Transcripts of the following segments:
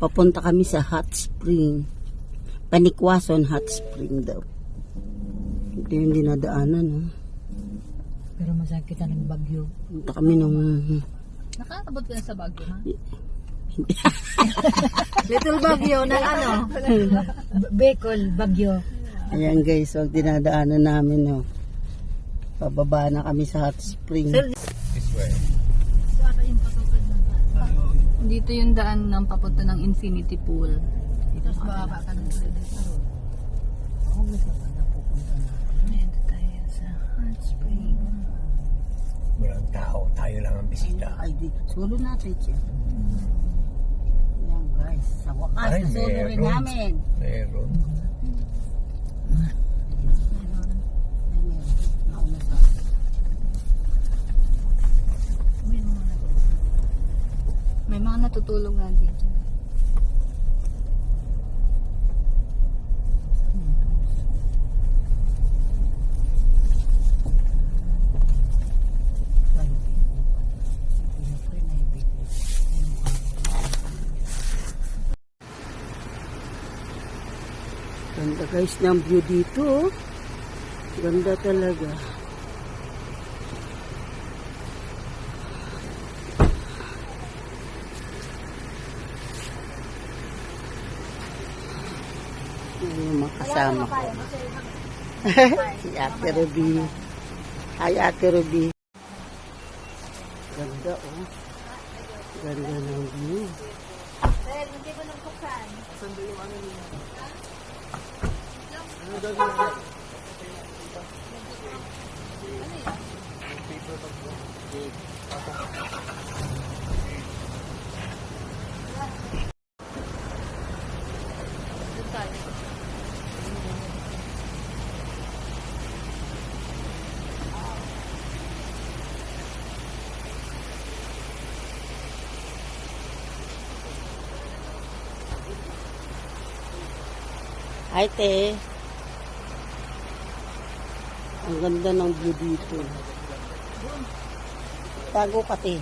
Papunta kami sa hot spring. Panikwason hot spring daw. Ito yung dinadaanan. Oh. Pero masakit ng bagyo. Punta kami ng... Nakakabot ka na sa Baguio, ha? Little bagyo na ano? Bicol, bagyo. Ayan guys, wag dinadaanan namin. Oh. Pababa na kami sa hot spring. This way. Dito yung daan ng papunta ng infinity pool. Tapos bababa ka ng dito. Ako gusto ka na pupunta na. Dito tayo sa hot spring. Walang tao, tayo lang ang bisita. Ay, dito. Solo natin siya. Ayan guys, sa wakas, Ay, solo rin meron. namin. Meron. Nauna sa... May mga natutulog nga dito. Ganda guys ng view dito. Oh. Ganda talaga. Yan yung mga kasama ko. Si Ate Ruby. Hi Ate Ruby. Ganda oh. Ganda ng view. Hi, te. Ang ganda ng view dito. Tago ka, te.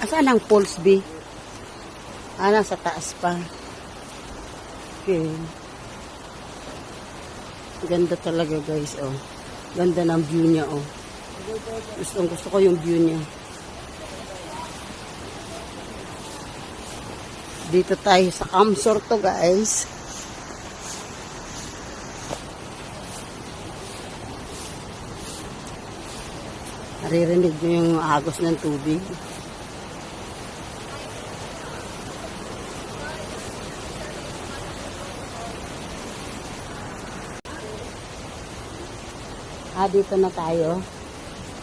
Asan ang pulse B? Nasa taas pa. Okay. Ganda talaga guys, oh. Ganda ng view niya, oh. Gusto ko yung view niya. Dito tayo sa Kamsorto, guys. Naririnig niyo yung agos ng tubig. Dito na tayo.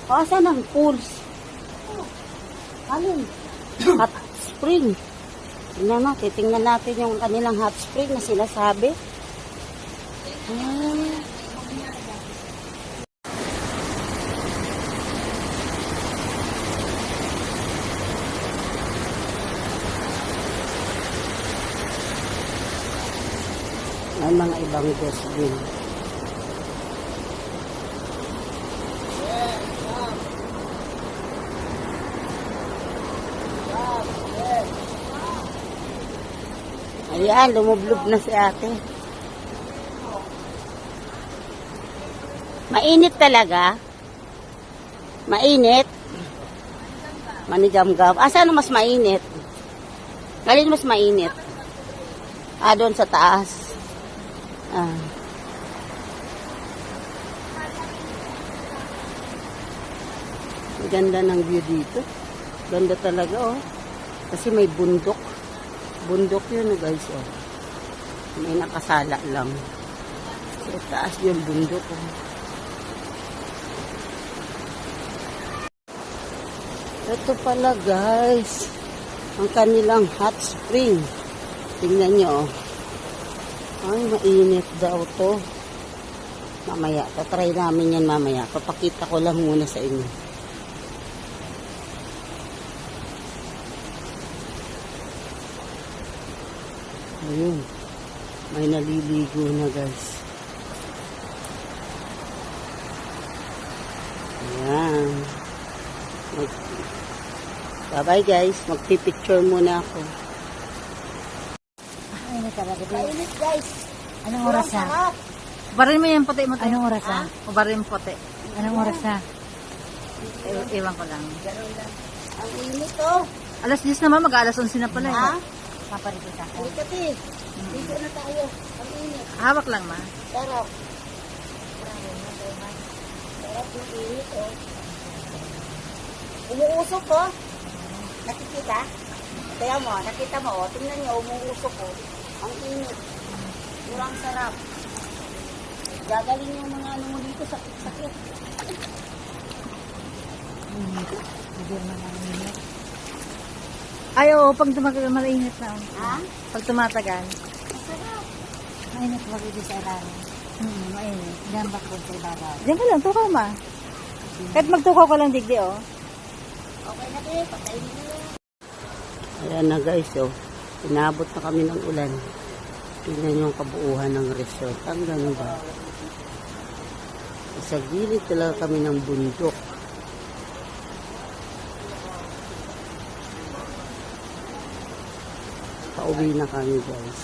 Saan ang pools? Alin? Hot spring. Tingnan mo, titingnan natin yung kanilang hot spring na sinasabi. May mga ibang guest din. Ayan, lumublob na si ate. Mainit talaga. Mainit. Manigam-gam. Saan mas mainit? Galin mas mainit. Doon sa taas. Ganda ng view dito. Ganda talaga, oh. Kasi may bundok. Bundok yun, guys, oh. May nakasala lang. Sa taas yung bundok, oh. Ito pala, guys, ang kanilang hot spring. Tingnan nyo, oh. Ay, mainit daw to. Mamaya, tatry namin yan mamaya. Papakita ko lang muna sa inyo. Ayun. May naliligo na guys. Ayan. Bye-bye guys. Magpipicture muna ako. Mainit talaga. Mainit guys. Anong oras na? Barin mo yung puti mo. Anong oras na? Barin puti. Anong oras na? Iwan ko lang. Ang init oh. Alas 10 naman, mag-alas 11 na pala. Ha? Paparito ka. Halika ti. Dito na tayo. Ang init. Hawak lang, ma. Sarap. Sarap yung init oh. Umuusok oh. Nakikita? Kaya mo, nakita mo oh. Tingnan niyo, umuusok oh. Ang init. Murang sarap. Gagaling yung mga ano mo dito, sakit-sakit. Hindi naman ang init. Ay, oo, pag tumagal, malainit na. Ha? Pag tumatagal. Masarap. Mainit talaga dito sa ilalim. Mainit. Diyan ba po sa ibabaw? Diyan ka lang, tukaw ma. Kahit magtukaw ka lang digdi, oh. Okay na din, patayin mo na. Ayan na guys, oh. Inabot na kami ng ulan. Tingnan yung kabuuhan ng resort. Ang gano'n ba? Sa gilid talaga kami ng bundok. Pauwi na kami guys.